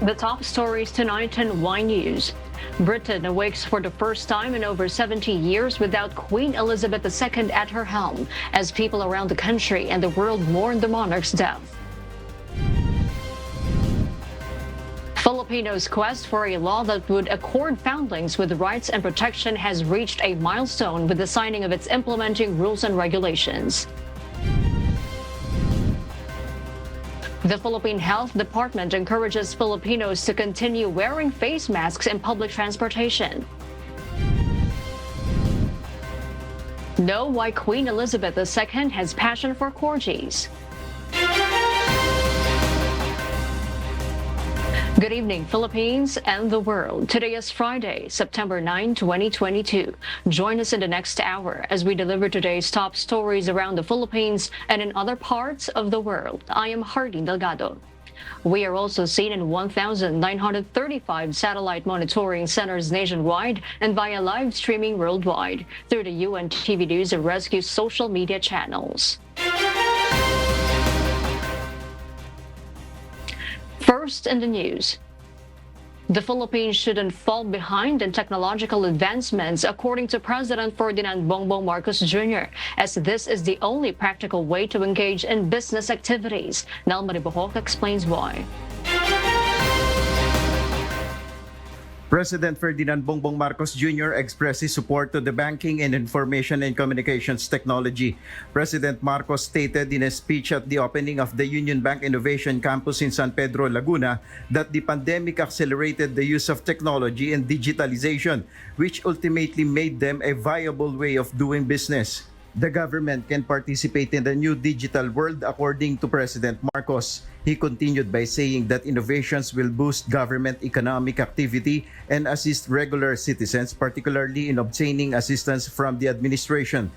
The top stories tonight in Y News. Britain awakes for the first time in over 70 years without Queen Elizabeth II at her helm, as people around the country and the world mourn the monarch's death. Filipinos' quest for a law that would accord foundlings with rights and protection has reached a milestone with the signing of its implementing rules and regulations. The Philippine Health Department encourages Filipinos to continue wearing face masks in public transportation. Know why Queen Elizabeth II has passion for Corgis. Good evening, Philippines and the world. Today is Friday, September 9, 2022. Join us in the next hour as we deliver today's top stories around the Philippines and in other parts of the world. I am Hardy Delgado. We are also seen in 1,935 satellite monitoring centers nationwide and via live streaming worldwide through the UNTV News and Rescue social media channels. First in the news. The Philippines shouldn't fall behind in technological advancements, according to President Ferdinand Marcos Jr., as this is the only practical way to engage in business activities. Nel Maribohok explains why. President Ferdinand Marcos Jr. expressed his support to the banking and information and communications technology. President Marcos stated in a speech at the opening of the Union Bank Innovation Campus in San Pedro, Laguna, that the pandemic accelerated the use of technology and digitalization, which ultimately made them a viable way of doing business. The government can participate in the new digital world, according to President Marcos. He continued by saying that innovations will boost government economic activity and assist regular citizens, particularly in obtaining assistance from the administration.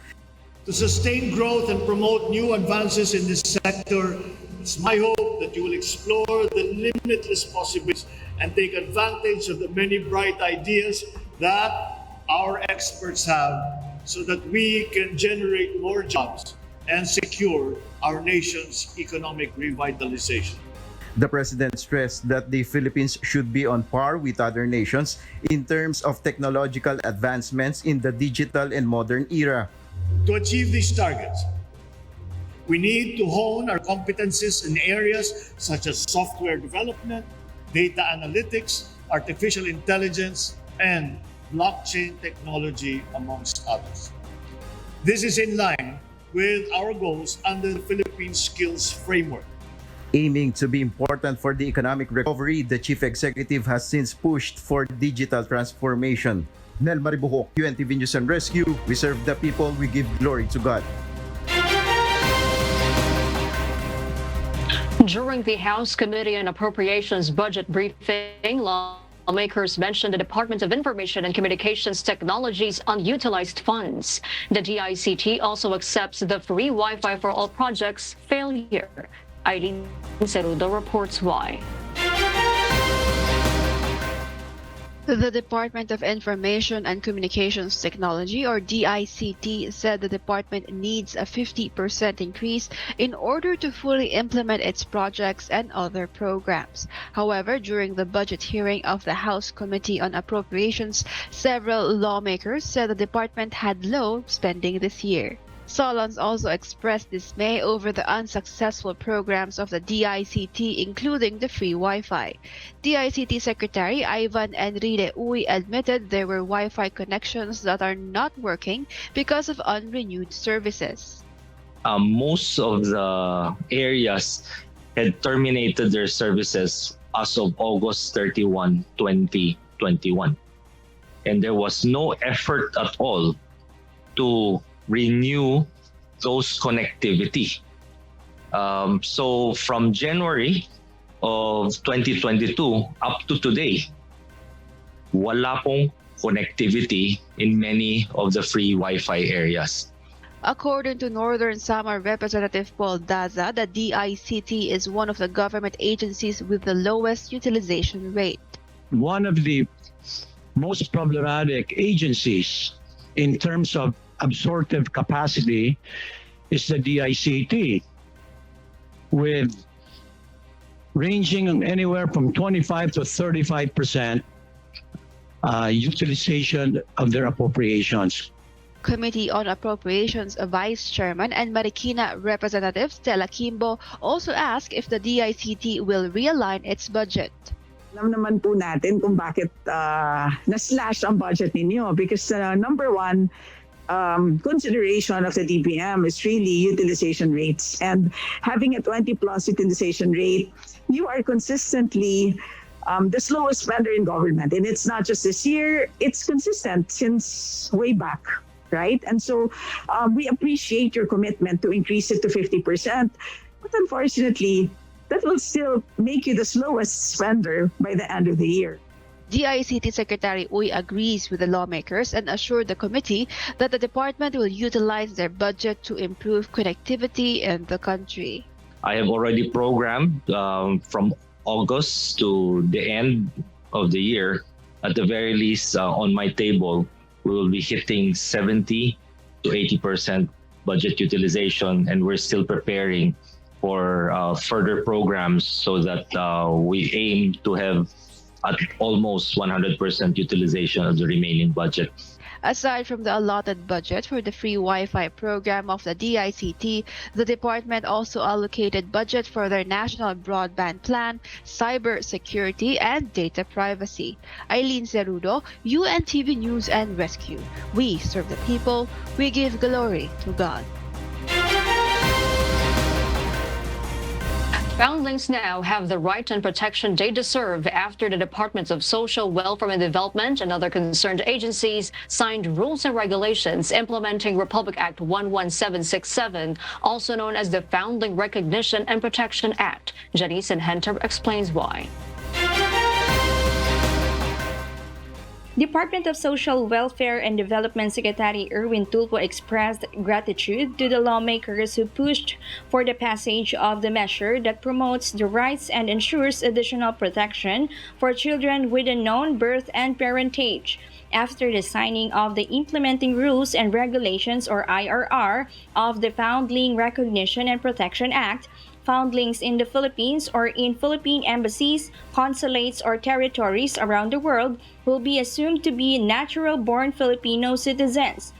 To sustain growth and promote new advances in this sector, it's my hope that you will explore the limitless possibilities and take advantage of the many bright ideas that our experts have, so that we can generate more jobs and secure our nation's economic revitalization. The president stressed that the Philippines should be on par with other nations in terms of technological advancements in the digital and modern era. To achieve these targets, we need to hone our competencies in areas such as software development, data analytics, artificial intelligence, and blockchain technology, amongst others. This is in line with our goals under the Philippine Skills Framework. Aiming to be important for the economic recovery, the chief executive has since pushed for digital transformation. Nel Maribuhok, UNTV News and Rescue. We serve the people, we give glory to God. During the House Committee on Appropriations budget briefing, lawmakers mentioned the Department of Information and Communications Technology's unutilized funds. The DICT also accepts the free Wi-Fi for all projects failure. Irene Cerudo reports why. The Department of Information and Communications Technology, or DICT, said the department needs a 50% increase in order to fully implement its projects and other programs. However, during the budget hearing of the House Committee on Appropriations, several lawmakers said the department had low spending this year. Solons also expressed dismay over the unsuccessful programs of the DICT, including the free Wi-Fi. DICT Secretary Ivan Enrile Uy admitted there were Wi-Fi connections that are not working because of unrenewed services. Most of the areas had terminated their services as of August 31, 2021. And there was no effort at all to renew those connectivity. So from January of 2022 up to today, wala pong connectivity in many of the free Wi-Fi areas. According to Northern Samar Representative Paul Daza, the DICT is one of the government agencies with the lowest utilization rate. One of the most problematic agencies in terms of absorptive capacity is the DICT, with ranging anywhere from 25 to 35% utilization of their appropriations. Committee on Appropriations Vice Chairman and Marikina Representative Stella Kimbo also asked if the DICT will realign its budget. Alam naman po natin kung bakit na-slash ang budget ninyo because number one, consideration of the DBM is really utilization rates. And having a 20+ utilization rate, you are consistently the slowest spender in government. And it's not just this year, it's consistent since way back. Right? And so we appreciate your commitment to increase it to 50%. But unfortunately, that will still make you the slowest spender by the end of the year. DICT Secretary Uy agrees with the lawmakers and assured the committee that the department will utilize their budget to improve connectivity in the country. I have already programmed from August to the end of the year, at the very least on my table, we will be hitting 70 to 80% budget utilization, and we're still preparing for further programs so that we aim to have at almost 100% utilization of the remaining budget. Aside from the allotted budget for the free Wi-Fi program of the DICT, the department also allocated budget for their national broadband plan, cyber security, and data privacy. Eileen Zerudo, UNTV News and Rescue. We serve the people. We give glory to God. Foundlings now have the right and protection they deserve after the Departments of Social Welfare and Development and other concerned agencies signed rules and regulations implementing Republic Act 11767, also known as the Foundling Recognition and Protection Act. Janice and Henter explains why. Department of Social Welfare and Development Secretary Erwin Tulfo expressed gratitude to the lawmakers who pushed for the passage of the measure that promotes the rights and ensures additional protection for children with unknown birth and parentage. After the signing of the Implementing Rules and Regulations, or IRR, of the Foundling Recognition and Protection Act, foundlings in the Philippines or in Philippine embassies, consulates, or territories around the world will be assumed to be natural-born Filipino citizens.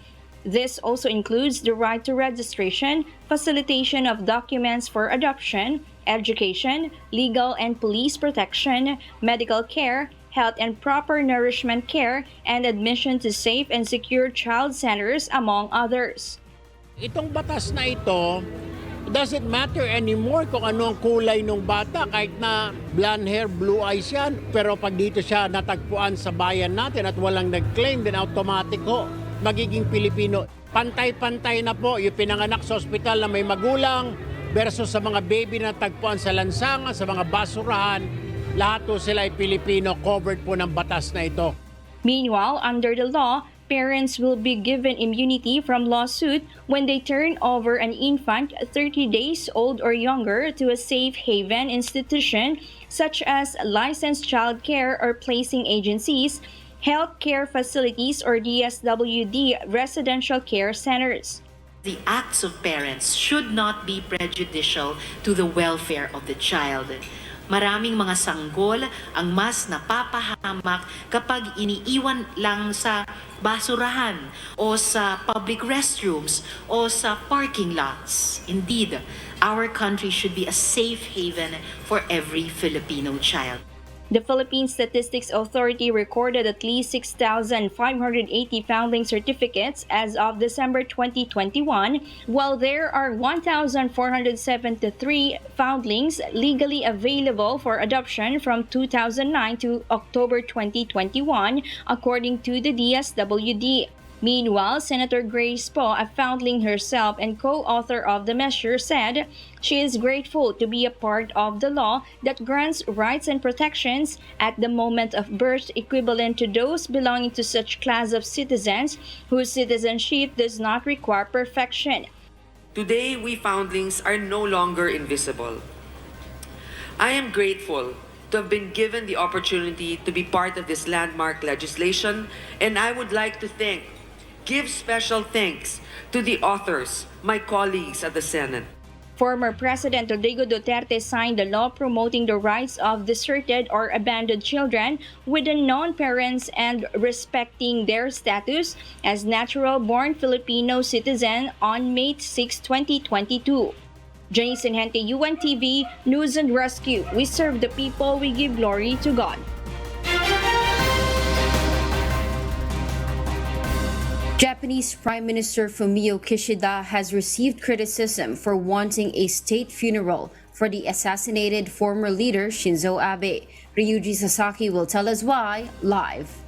This also includes the right to registration, facilitation of documents for adoption, education, legal and police protection, medical care, health and proper nourishment care, and admission to safe and secure child centers, among others. Itong batas na ito, doesn't matter anymore kung ano ang kulay ng bata, kahit na blonde hair, blue eyes yan. Pero pag dito siya natagpuan sa bayan natin at walang nag-claim, then automatic ho, magiging Pilipino. Pantay-pantay na po yung pinanganak sa ospital na may magulang versus sa mga baby na natagpuan sa lansangan, sa mga basurahan. Lahat po sila ay Pilipino, covered po ng batas na ito. Meanwhile, under the law, parents will be given immunity from lawsuit when they turn over an infant 30 days old or younger to a safe haven institution such as licensed child care or placing agencies, health care facilities, or DSWD residential care centers. The acts of parents should not be prejudicial to the welfare of the child. Maraming mga sanggol ang mas napapahamak kapag iniiwan lang sa basurahan o sa public restrooms o sa parking lots. Indeed, our country should be a safe haven for every Filipino child. The Philippine Statistics Authority recorded at least 6,580 foundling certificates as of December 2021, while there are 1,473 foundlings legally available for adoption from 2009 to October 2021, according to the DSWD. Meanwhile, Senator Grace Poe, a foundling herself and co-author of the measure, said she is grateful to be a part of the law that grants rights and protections at the moment of birth equivalent to those belonging to such class of citizens whose citizenship does not require perfection. Today, we foundlings are no longer invisible. I am grateful to have been given the opportunity to be part of this landmark legislation, and I would like to give special thanks to the authors, my colleagues at the Senate. Former President Rodrigo Duterte signed the law promoting the rights of deserted or abandoned children with unknown parents and respecting their status as natural-born Filipino citizen on May 6, 2022. Janice Gente, UNTV, News and Rescue. We serve the people, we give glory to God. Japanese Prime Minister Fumio Kishida has received criticism for wanting a state funeral for the assassinated former leader Shinzo Abe. Ryuji Sasaki will tell us why live.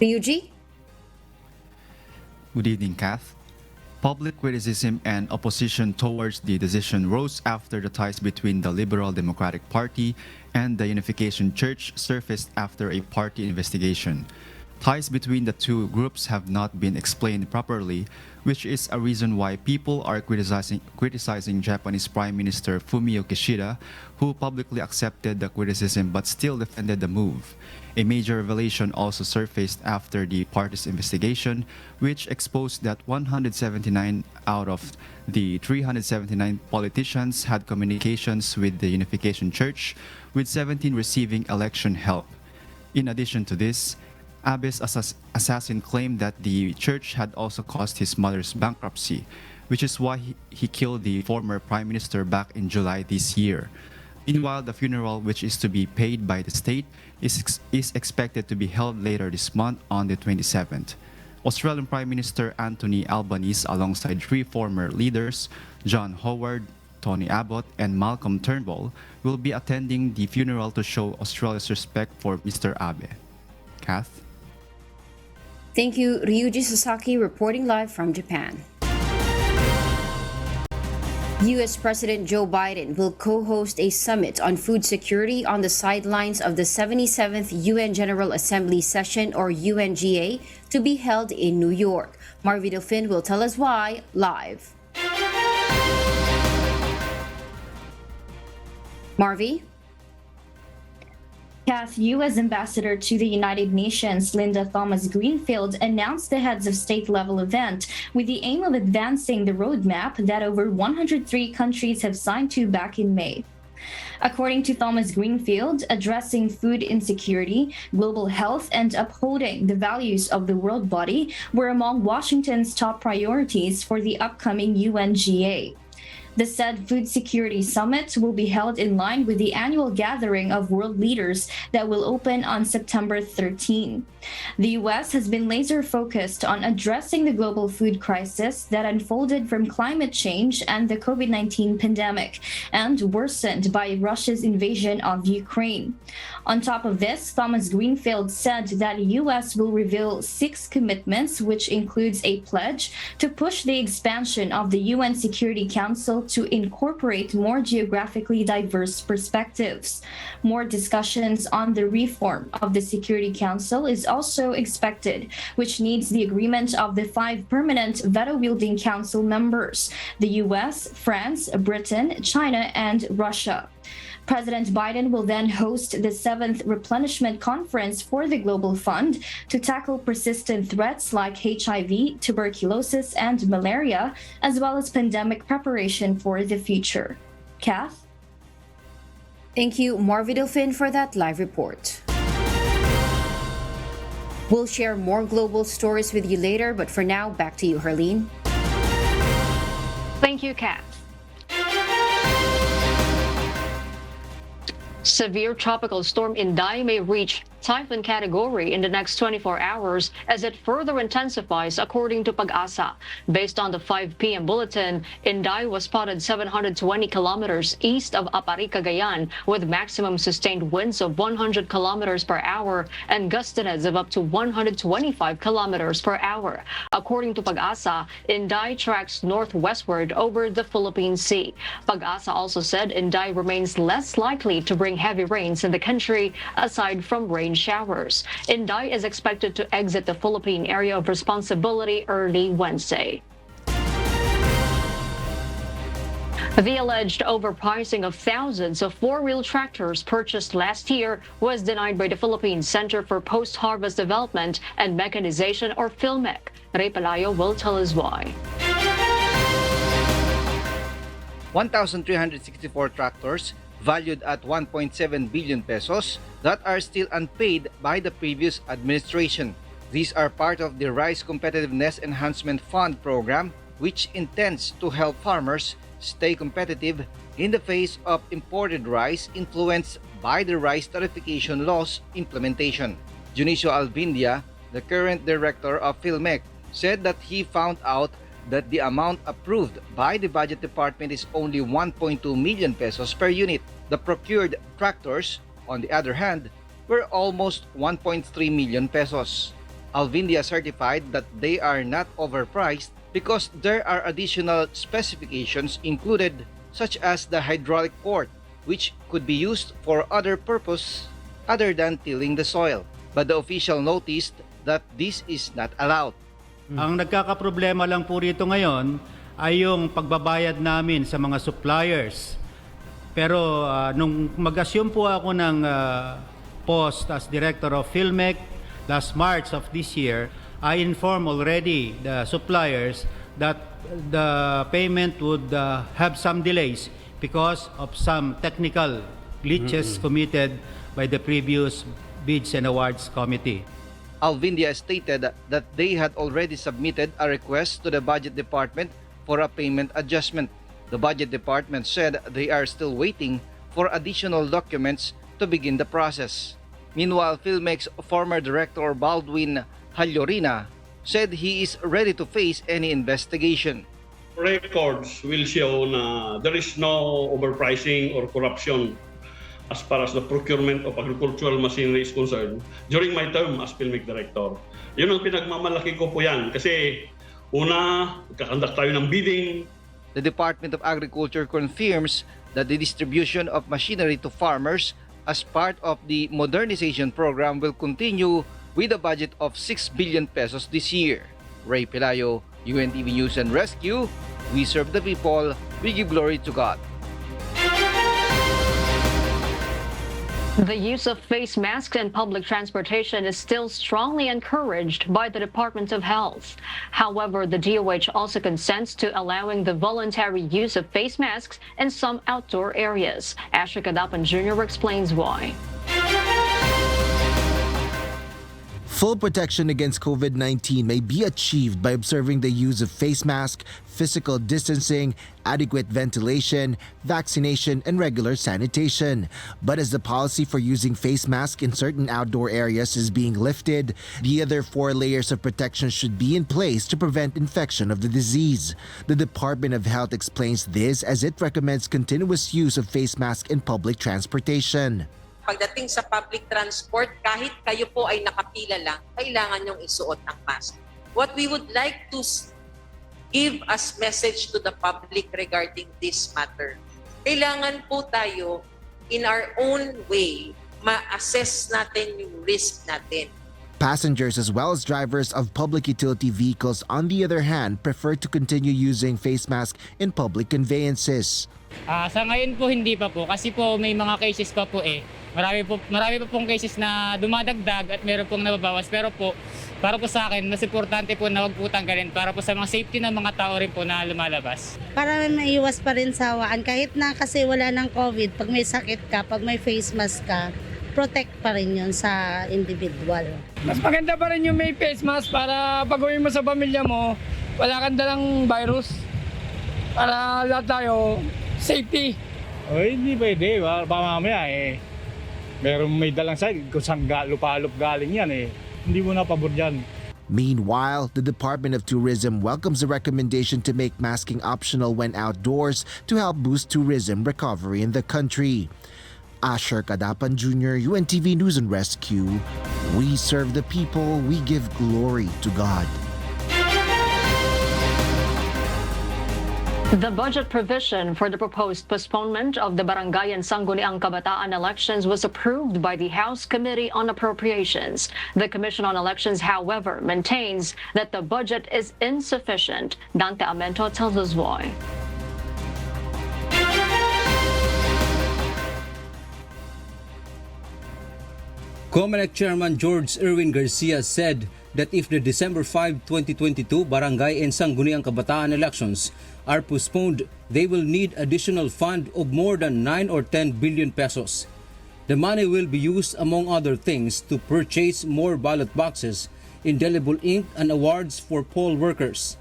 Ryuji? Good evening, Kath. Public criticism and opposition towards the decision rose after the ties between the Liberal Democratic Party and the Unification Church surfaced after a party investigation. Ties between the two groups have not been explained properly, which is a reason why people are criticizing Japanese Prime Minister Fumio Kishida, who publicly accepted the criticism but still defended the move. A major revelation also surfaced after the party's investigation, which exposed that 179 out of the 379 politicians had communications with the Unification Church, with 17 receiving election help. In addition to this, Abe's assassin claimed that the church had also caused his mother's bankruptcy, which is why he killed the former prime minister back in July this year. Meanwhile, the funeral, which is to be paid by the state, is expected to be held later this month on the 27th. Australian Prime Minister Anthony Albanese, alongside three former leaders, John Howard, Tony Abbott, and Malcolm Turnbull, will be attending the funeral to show Australia's respect for Mr. Abe. Kath? Thank you, Ryuji Sasaki, reporting live from Japan. U.S. President Joe Biden will co-host a summit on food security on the sidelines of the 77th UN General Assembly session, or UNGA, to be held in New York. Marvy Delfin will tell us why live. Marvy? Kath, U.S. Ambassador to the United Nations Linda Thomas-Greenfield announced the heads of state-level event with the aim of advancing the roadmap that over 103 countries have signed to back in May. According to Thomas-Greenfield, addressing food insecurity, global health, and upholding the values of the world body were among Washington's top priorities for the upcoming UNGA. The said Food Security Summit will be held in line with the annual gathering of world leaders that will open on September 13. The U.S. has been laser-focused on addressing the global food crisis that unfolded from climate change and the COVID-19 pandemic, and worsened by Russia's invasion of Ukraine. On top of this, Thomas-Greenfield said that the U.S. will reveal 6 commitments, which includes a pledge to push the expansion of the UN Security Council to incorporate more geographically diverse perspectives. More discussions on the reform of the Security Council is also expected, which needs the agreement of the 5 permanent veto-wielding council members: the US, France, Britain, China, and Russia. President Biden will then host the 7th Replenishment Conference for the Global Fund to tackle persistent threats like HIV, tuberculosis, and malaria, as well as pandemic preparation for the future. Kath? Thank you, Marvy Delfin, for that live report. We'll share more global stories with you later, but for now, back to you, Harleen. Thank you, Kath. Severe tropical storm Inday may reach typhoon category in the next 24 hours as it further intensifies, according to Pag-asa. Based on the 5 p.m. bulletin, Inday was spotted 720 kilometers east of Apari, Cagayan, with maximum sustained winds of 100 kilometers per hour and gustiness of up to 125 kilometers per hour. According to Pag-asa, Inday tracks northwestward over the Philippine Sea. Pag-asa also said Inday remains less likely to bring heavy rains in the country aside from rain showers. Inday is expected to exit the Philippine area of responsibility early Wednesday. The alleged overpricing of thousands of four-wheel tractors purchased last year was denied by the Philippine Center for Post-Harvest Development and Mechanization, or PhilMec. Ray Palayo will tell us why. 1,364 tractors valued at 1.7 billion pesos that are still unpaid by the previous administration. These are part of the Rice Competitiveness Enhancement Fund program, which intends to help farmers stay competitive in the face of imported rice influenced by the rice tariffication laws implementation. Junicio Alvindia, the current director of PhilMec, said that he found out that the amount approved by the budget department is only 1.2 million pesos per unit. The procured tractors, on the other hand, were almost 1.3 million pesos. Alvindia certified that they are not overpriced because there are additional specifications included, such as the hydraulic port, which could be used for other purpose other than tilling the soil. But the official noticed that this is not allowed. Ang nagkakaproblema lang po rito ngayon ay yung pagbabayad namin sa mga suppliers. Pero nung mag-assume po ako ng post as director of PhilMec last March of this year, I informed already the suppliers that the payment would have some delays because of some technical glitches committed by the previous Bids and Awards Committee. Alvindia stated that they had already submitted a request to the Budget Department for a payment adjustment. The Budget Department said they are still waiting for additional documents to begin the process. Meanwhile, PhilMec's former director Baldwin Hallorina said he is ready to face any investigation. Records will show na there is no overpricing or corruption as far as the procurement of agricultural machinery is concerned during my term as PhilMec Director. Yun ang pinagmamalaki ko po yan kasi una, kakandak tayo ng bidding. The Department of Agriculture confirms that the distribution of machinery to farmers as part of the modernization program will continue with a budget of 6 billion pesos this year. Ray Pelayo, UNTV News and Rescue. We serve the people, we give glory to God. The use of face masks in public transportation is still strongly encouraged by the Department of Health. However, the DOH also consents to allowing the voluntary use of face masks in some outdoor areas. Asher Kadapan Jr. explains why. Full protection against COVID-19 may be achieved by observing the use of face mask, physical distancing, adequate ventilation, vaccination, and regular sanitation. But as the policy for using face mask in certain outdoor areas is being lifted, the other 4 layers of protection should be in place to prevent infection of the disease. The Department of Health explains this as it recommends continuous use of face mask in public transportation. Pagdating sa public transport, kahit kayo po ay nakapila lang, kailangan nyong isuot ang mask. What we would like to give as message to the public regarding this matter, kailangan po tayo, in our own way, ma-assess natin yung risk natin. Passengers as well as drivers of public utility vehicles, on the other hand, prefer to continue using face mask in public conveyances. Sa ngayon po hindi pa po kasi po may mga cases pa po Marami pa pong cases na dumadagdag at meron pong nababawas. Pero po, para po sa akin, mas importante po na wag po tanggalin para po sa mga safety ng mga tao rin po na lumalabas. Para maiwas pa rin sa hawaan. Kahit na kasi wala ng COVID, pag may sakit ka, pag may face mask ka, protect pa rin yun sa individual. Mas maganda pa rin yung may face mask para pag uwi mo sa pamilya mo, wala kang dalang virus. Para lahat tayo, safety. Hindi pwede. Baka mamaya meron may dalang side kung saan lupalop galing yan Hindi mo na pabor dyan. Meanwhile, the Department of Tourism welcomes the recommendation to make masking optional when outdoors to help boost tourism recovery in the country. Asher Kadapan Jr., UNTV News and Rescue. We serve the people, we give glory to God. The budget provision for the proposed postponement of the Barangay and Sangguniang Kabataan elections was approved by the House Committee on Appropriations. The Commission on Elections, however, maintains that the budget is insufficient. Dante Amento tells us why. COMELEC Chairman George Erwin Garcia said that if the December 5, 2022 barangay and Sangguniang Kabataan elections are postponed, they will need additional fund of more than 9 or 10 billion pesos. The money will be used, among other things, to purchase more ballot boxes, indelible ink, and awards for poll workers.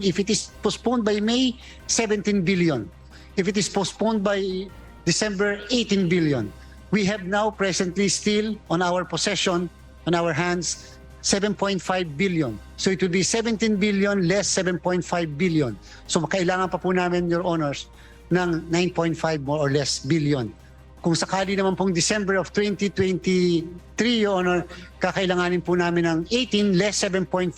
If it is postponed by May, 17 billion. If it is postponed by December, 18 billion. We have now presently still on our possession, on our hands, 7.5 billion. So it will be 17 billion less 7.5 billion. So kailangan pa po namin, Your Honors, ng 9.5 more or less billion. Kung sakali naman pong December of 2023, Your Honor, kakailanganin po namin ng 18 less 7.5,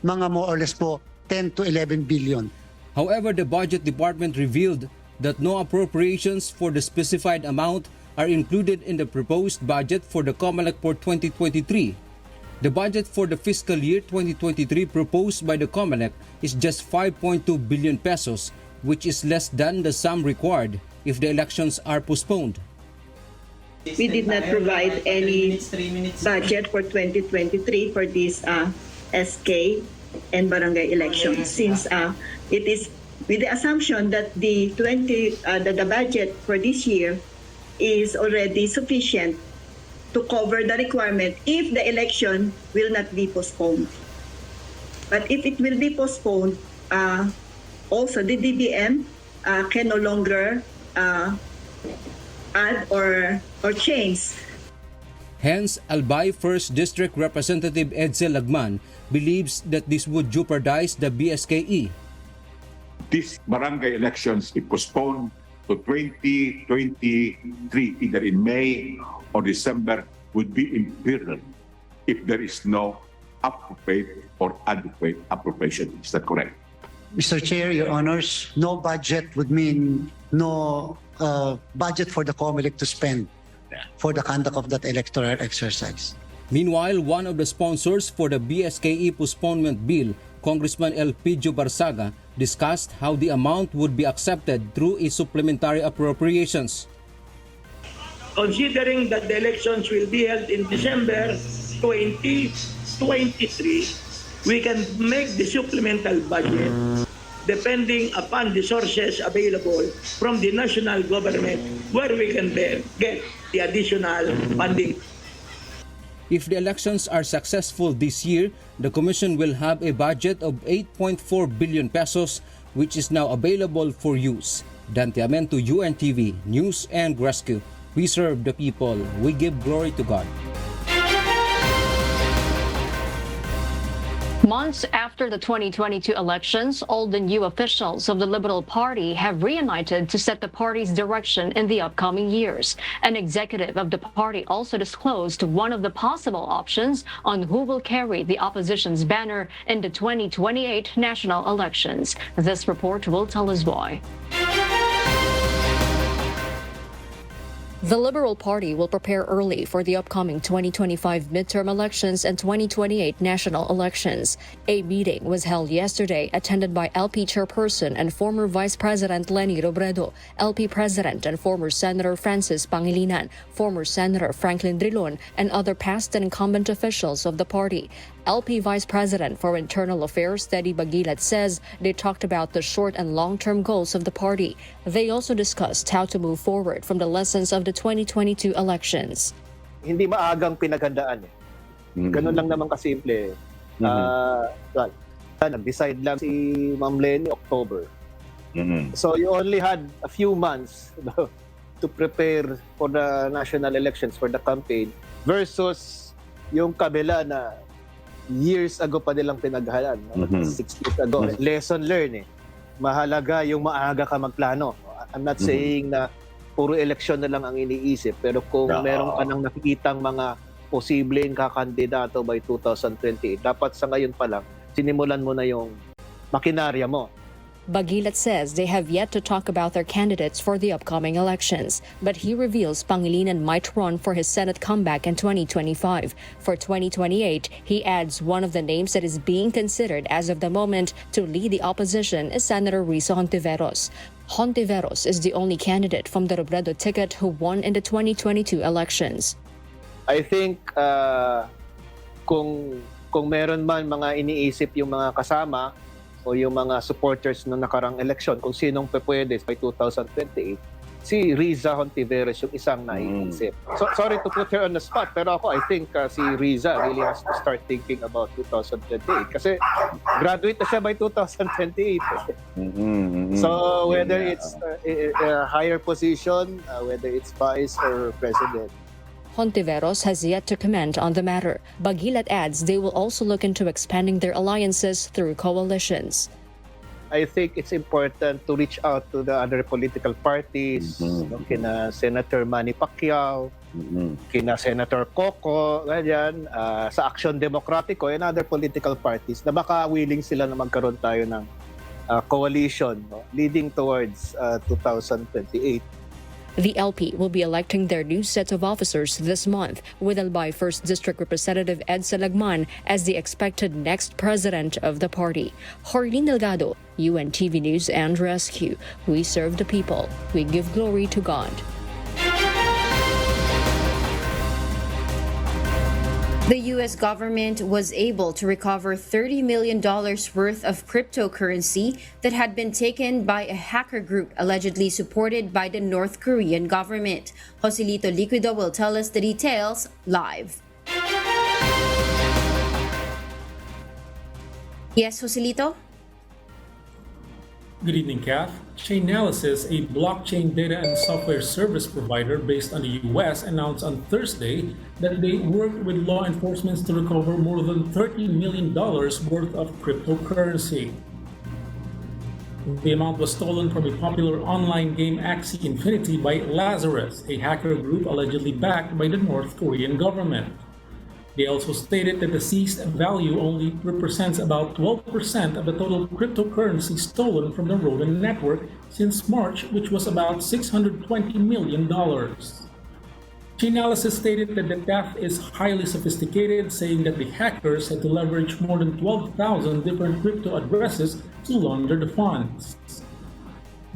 mga more or less po 10 to 11 billion. However, the Budget Department revealed that no appropriations for the specified amount are included in the proposed budget for the COMELEC for 2023. The budget for the fiscal year 2023 proposed by the COMELEC is just 5.2 billion pesos, which is less than the sum required if the elections are postponed. We did not provide any budget for 2023 for this SK and barangay elections, since it is with the assumption that the budget for this year is already sufficient to cover the requirement if the election will not be postponed. But if it will be postponed, also the DBM can no longer add or change. Hence, Albay 1st District Representative Edsel Lagman believes that this would jeopardize the BSKE. These barangay elections be postponed to 2023, either in May or December, would be imperial if there is no appropriate or adequate appropriation. Is that correct? Mr. Chair, Your Honors, no budget would mean no budget for the COMELEC to spend for the conduct of that electoral exercise. Meanwhile, one of the sponsors for the BSKE postponement bill, Congressman Elpidio Barsaga, discussed how the amount would be accepted through a supplementary appropriations. Considering that the elections will be held in December 2023, we can make the supplemental budget depending upon the sources available from the national government, where we can get the additional funding. If the elections are successful this year, the Commission will have a budget of 8.4 billion pesos, which is now available for use. Dante Amento, UNTV, News and Rescue. We serve the people. We give glory to God. Months after the 2022 elections, all the new officials of the Liberal Party have reunited to set the party's direction in the upcoming years. An executive of the party also disclosed one of the possible options on who will carry the opposition's banner in the 2028 national elections. This report will tell us why. The Liberal Party will prepare early for the upcoming 2025 midterm elections and 2028 national elections. A meeting was held yesterday attended by LP Chairperson and former Vice President Leni Robredo, LP President and former Senator Francis Pangilinan, former Senator Franklin Drilon, and other past and incumbent officials of the party. LP Vice President for Internal Affairs Teddy Bagilat says they talked about the short and long-term goals of the party. They also discussed how to move forward from the lessons of the 2022 elections. Hindi maagang pinaghandaan eh. Ganun lang naman kasimple. Nag-decide lang si Ma'am Leni October. So you only had a few months to prepare for the national elections, for the campaign, versus yung kabila na years ago pa nilang pinaghalaan. 6 years ago. Lesson learned eh. Mahalaga yung maaga ka magplano. I'm not saying na puro eleksyon na lang ang iniisip, pero kung meron ka nang nakikitang mga posibleng kakandidato by 2028, dapat sa ngayon pa lang, sinimulan mo na yung makinarya mo. Bagilat says they have yet to talk about their candidates for the upcoming elections, but he reveals Pangilinan might run for his Senate comeback in 2025. For 2028, he adds one of the names that is being considered as of the moment to lead the opposition is Senator Risa Hontiveros. Hontiveros is the only candidate from the Robredo ticket who won in the 2022 elections. I think kung meron man mga iniisip yung mga kasama o yung mga supporters ng nakarang eleksyon kung sinong pwede by 2028, si Riza Hontiveros yung isang naiisip. So, sorry to put her on the spot, pero ako, I think si Riza really has to start thinking about 2028 kasi graduate na siya by 2028. So, whether it's a higher position, whether it's vice or president. Hontiveros has yet to comment on the matter. Bagilat adds they will also look into expanding their alliances through coalitions. I think it's important to reach out to the other political parties, kina Senator Manny Pacquiao, kina Senator Coco, ganyan, sa Action Democratico and other political parties na baka willing sila na magkaroon tayo ng coalition leading towards 2028. The LP will be electing their new set of officers this month, with Albay 1st District Representative Ed Salagman as the expected next president of the party. Jorlene Delgado, UNTV News and Rescue. We serve the people. We give glory to God. The U.S. government was able to recover $30 million worth of cryptocurrency that had been taken by a hacker group allegedly supported by the North Korean government. Joselito Liquido will tell us the details live. Yes, Joselito? Good evening, Kath. Chainalysis, a blockchain data and software service provider based on the U.S., announced on Thursday that they worked with law enforcement to recover more than $30 million worth of cryptocurrency. The amount was stolen from a popular online game Axie Infinity by Lazarus, a hacker group allegedly backed by the North Korean government. They also stated that the seized value only represents about 12% of the total cryptocurrency stolen from the rodent network since March, which was about $620 million. Chainalysis stated that the theft is highly sophisticated, saying that the hackers had to leverage more than 12,000 different crypto addresses to launder the funds.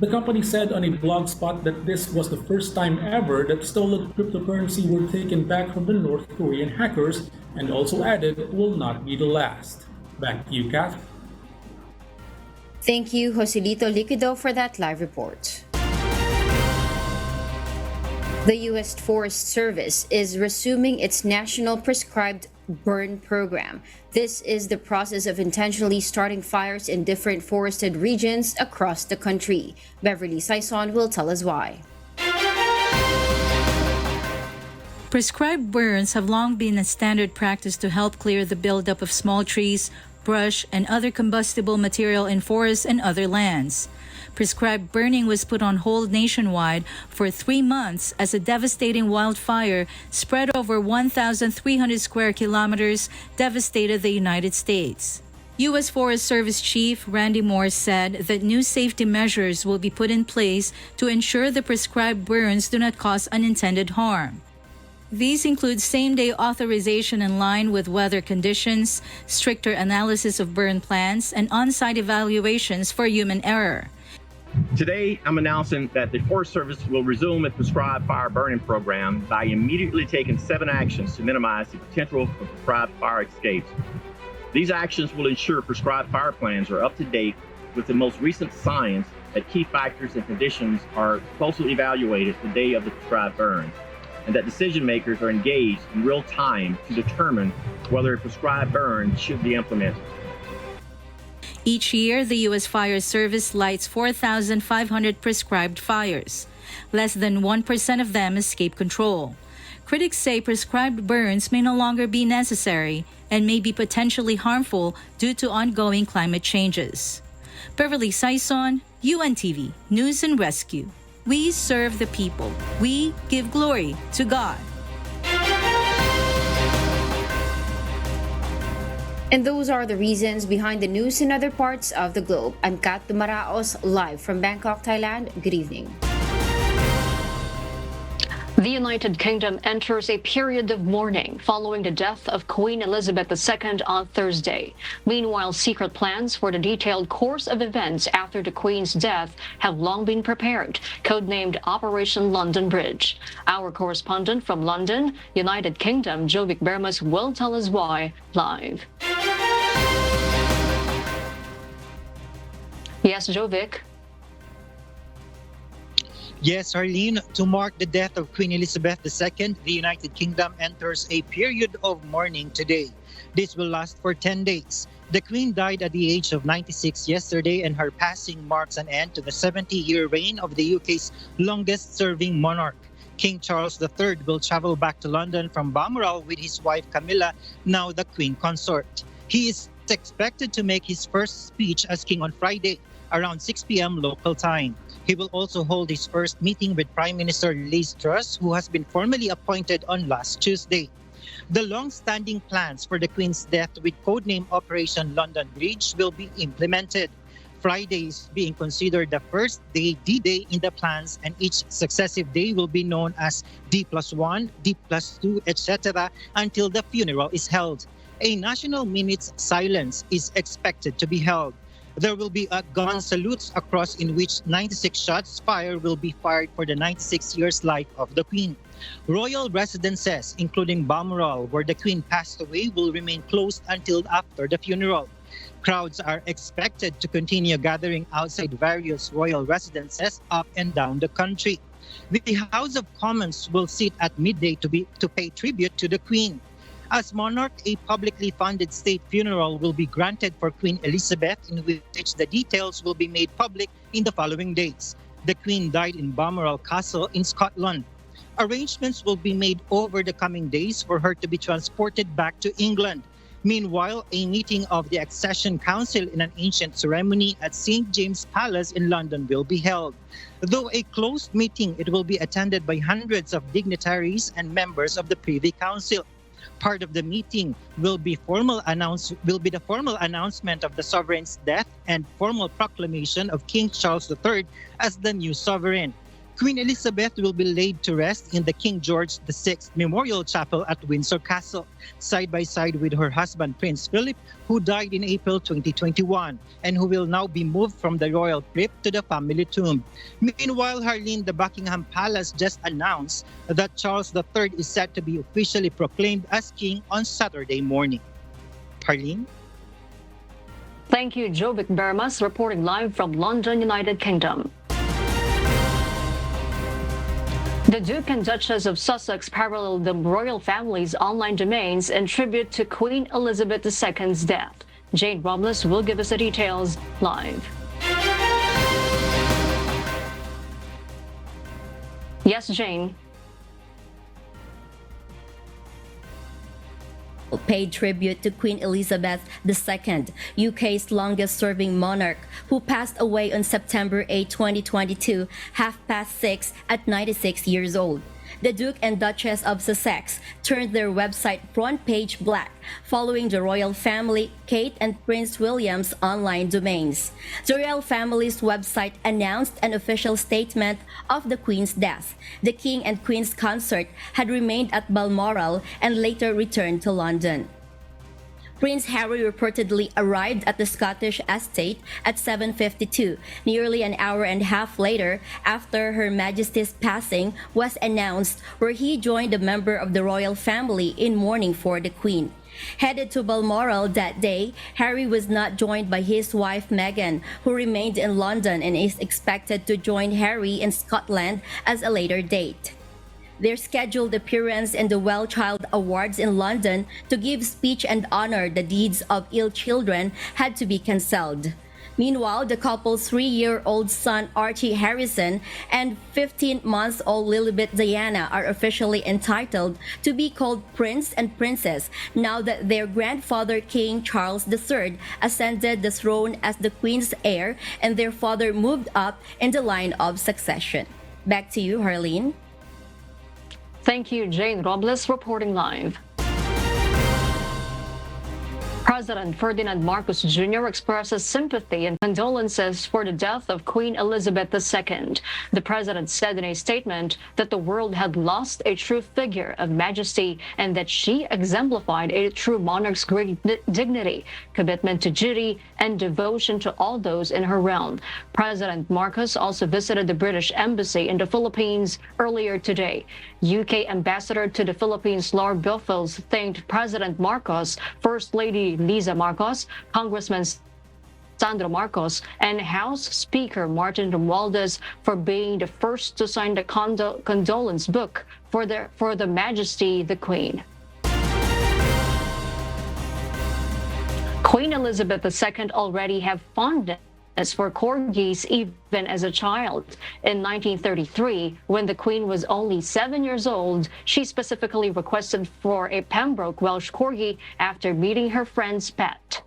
The company said on a blog spot that this was the first time ever that stolen cryptocurrency were taken back from the North Korean hackers, and also added it will not be the last. Back to you, Kath. Thank you, Joselito Liquido, for that live report. The U.S. Forest Service is resuming its national prescribed burn program. This is the process of intentionally starting fires in different forested regions across the country. Beverly Saison will tell us why. Prescribed burns have long been a standard practice to help clear the buildup of small trees, brush, and other combustible material in forests and other lands. Prescribed burning was put on hold nationwide for 3 months as a devastating wildfire spread over 1,300 square kilometers devastated the United States. U.S. Forest Service Chief Randy Moore said that new safety measures will be put in place to ensure the prescribed burns do not cause unintended harm. These include same-day authorization in line with weather conditions, stricter analysis of burn plans, and on-site evaluations for human error. Today, I'm announcing that the Forest Service will resume its prescribed fire burning program by immediately taking 7 actions to minimize the potential for prescribed fire escapes. These actions will ensure prescribed fire plans are up to date with the most recent science, that key factors and conditions are closely evaluated the day of the prescribed burn, and that decision makers are engaged in real time to determine whether a prescribed burn should be implemented. Each year, the U.S. Fire Service lights 4,500 prescribed fires. Less than 1% of them escape control. Critics say prescribed burns may no longer be necessary and may be potentially harmful due to ongoing climate changes. Beverly Saison, UNTV News and Rescue. We serve the people. We give glory to God. And those are the reasons behind the news in other parts of the globe. I'm Kat Dumaraos, live from Bangkok, Thailand. Good evening. The United Kingdom enters a period of mourning following the death of Queen Elizabeth II on Thursday. Meanwhile, secret plans for the detailed course of events after the Queen's death have long been prepared, codenamed Operation London Bridge. Our correspondent from London, United Kingdom, Jovic Bermas, will tell us why live. Yes, Jovic. Yes, Arlene, to mark the death of Queen Elizabeth II, the United Kingdom enters a period of mourning today. This will last for 10 days. The Queen died at the age of 96 yesterday, and her passing marks an end to the 70-year reign of the UK's longest-serving monarch. King Charles III will travel back to London from Balmoral with his wife Camilla, now the Queen Consort. He is expected to make his first speech as king on Friday, around 6 p.m. local time. He will also hold his first meeting with Prime Minister Liz Truss, who has been formally appointed on last Tuesday. The long-standing plans for the Queen's death with codename Operation London Bridge will be implemented. Friday is being considered the first day, D-Day, in the plans, and each successive day will be known as D+1, D+2, etc. until the funeral is held. A national minute's silence is expected to be held. There will be gun salutes across in which 96 shots fired will be fired for the 96 years life of the Queen. Royal residences, including Balmoral, where the Queen passed away, will remain closed until after the funeral. Crowds are expected to continue gathering outside various royal residences up and down the country. The House of Commons will sit at midday to pay tribute to the Queen. As monarch, a publicly funded state funeral will be granted for Queen Elizabeth, in which the details will be made public in the following days. The Queen died in Balmoral Castle in Scotland. Arrangements will be made over the coming days for her to be transported back to England. Meanwhile, a meeting of the Accession Council in an ancient ceremony at St. James Palace in London will be held. Though a closed meeting, it will be attended by hundreds of dignitaries and members of the Privy Council. Part of the meeting will be the formal announcement of the sovereign's death and formal proclamation of King Charles III as the new sovereign. Queen Elizabeth will be laid to rest in the King George VI Memorial Chapel at Windsor Castle, side by side with her husband Prince Philip, who died in April 2021, and who will now be moved from the royal crypt to the family tomb. Meanwhile, Harleen, the Buckingham Palace just announced that Charles III is set to be officially proclaimed as king on Saturday morning. Harleen? Thank you, Jovic Bermas, reporting live from London, United Kingdom. The Duke and Duchess of Sussex paralleled the royal family's online domains in tribute to Queen Elizabeth II's death. Jane Robles will give us the details live. Yes, Jane. Paid tribute to Queen Elizabeth II, UK's longest-serving monarch, who passed away on September 8, 2022, 6:30 at 96 years old. The Duke and Duchess of Sussex turned their website front page black following the royal family, Kate and Prince William's online domains. The royal family's website announced an official statement of the Queen's death. The King and Queen's consort had remained at Balmoral and later returned to London. Prince Harry reportedly arrived at the Scottish estate at 7:52, nearly an hour and a half later after Her Majesty's passing was announced, where he joined a member of the royal family in mourning for the Queen. Headed to Balmoral that day, Harry was not joined by his wife Meghan, who remained in London and is expected to join Harry in Scotland at a later date. Their scheduled appearance in the Well Child Awards in London to give speech and honor the deeds of ill children had to be cancelled. Meanwhile, the couple's 3-year-old son Archie Harrison and 15-month-old Lilibet Diana are officially entitled to be called Prince and Princess now that their grandfather King Charles III ascended the throne as the Queen's heir and their father moved up in the line of succession. Back to you, Harleen. Thank you, Jane Robles, reporting live. President Ferdinand Marcos Jr. expresses sympathy and condolences for the death of Queen Elizabeth II. The president said in a statement that the world had lost a true figure of majesty and that she exemplified a true monarch's great dignity, commitment to duty, and devotion to all those in her realm. President Marcos also visited the British Embassy in the Philippines earlier today. UK Ambassador to the Philippines, Lord Bilfils, thanked President Marcos, First Lady Liza Marcos, Congressman Sandro Marcos, and House Speaker Martin Romualdez for being the first to sign the condolence book for the Majesty the Queen. Queen Elizabeth II already had fondness for corgis even as a child. In 1933, when the Queen was only 7 years old, she specifically requested for a Pembroke Welsh corgi after meeting her friend's pet.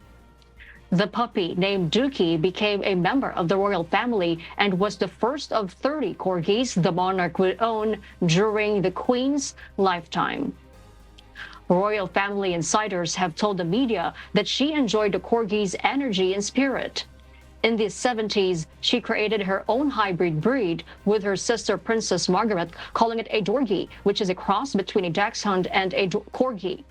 The puppy, named Dookie, became a member of the royal family and was the first of 30 corgis the monarch would own during the Queen's lifetime. Royal family insiders have told the media that she enjoyed the corgi's energy and spirit. In the 70s, she created her own hybrid breed with her sister Princess Margaret, calling it a Dorgie, which is a cross between a dachshund and a corgi.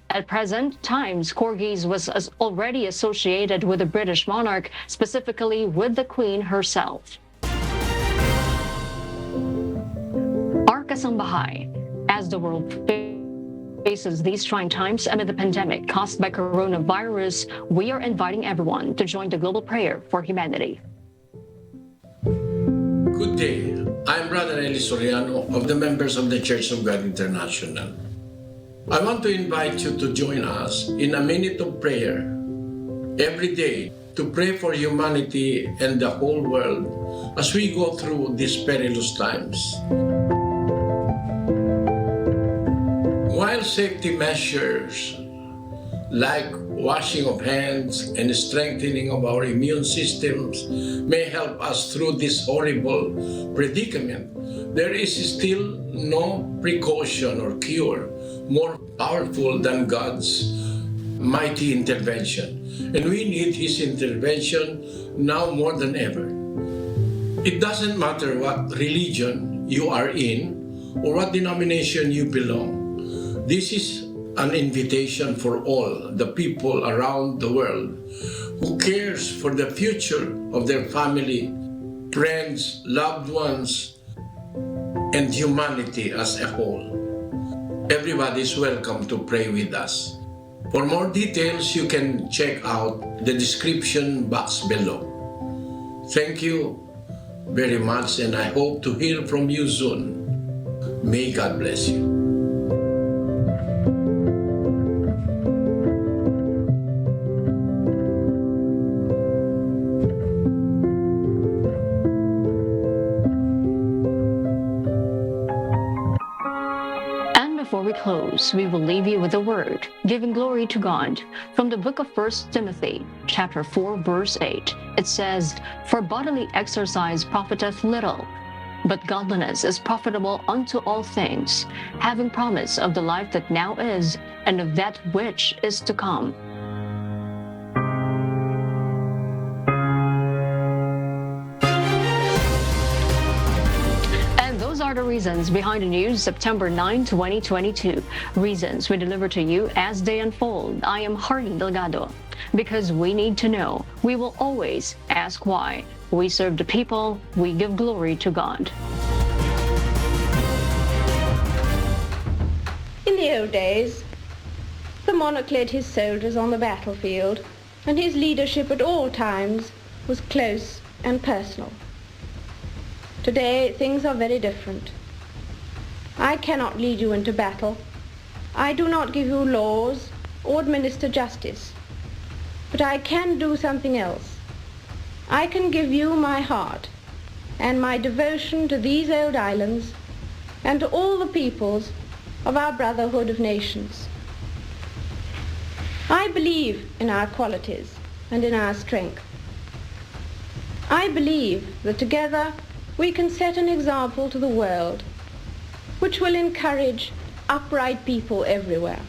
At present times, corgis was already associated with the British monarch, specifically with the Queen herself. Our kasambahay, as the world faces these trying times amid the pandemic caused by coronavirus, we are inviting everyone to join the global prayer for humanity. Good day. I'm Brother Eli Soriano of the members of the Church of God International. I want to invite you to join us in a minute of prayer every day to pray for humanity and the whole world as we go through these perilous times. While safety measures like washing of hands and strengthening of our immune systems may help us through this horrible predicament, there is still no precaution or cure more powerful than God's mighty intervention. And we need His intervention now more than ever. It doesn't matter what religion you are in or what denomination you belong. This is an invitation for all the people around the world who cares for the future of their family, friends, loved ones, and humanity as a whole. Everybody is welcome to pray with us. For more details, you can check out the description box below. Thank you very much, and I hope to hear from you soon. May God bless you. Before we close, we will leave you with a word, giving glory to God. From the book of 1 Timothy, chapter 4, verse 8, it says, "For bodily exercise profiteth little, but godliness is profitable unto all things, having promise of the life that now is, and of that which is to come." Are the reasons behind the news September 9, 2022. Reasons we deliver to you as they unfold. I am Harleen Delgado. Because we need to know, we will always ask why. We serve the people, we give glory to God. In the old days, the monarch led his soldiers on the battlefield, and his leadership at all times was close and personal. Today, things are very different. I cannot lead you into battle. I do not give you laws or administer justice. But I can do something else. I can give you my heart and my devotion to these old islands and to all the peoples of our brotherhood of nations. I believe in our qualities and in our strength. I believe that together we can set an example to the world which will encourage upright people everywhere.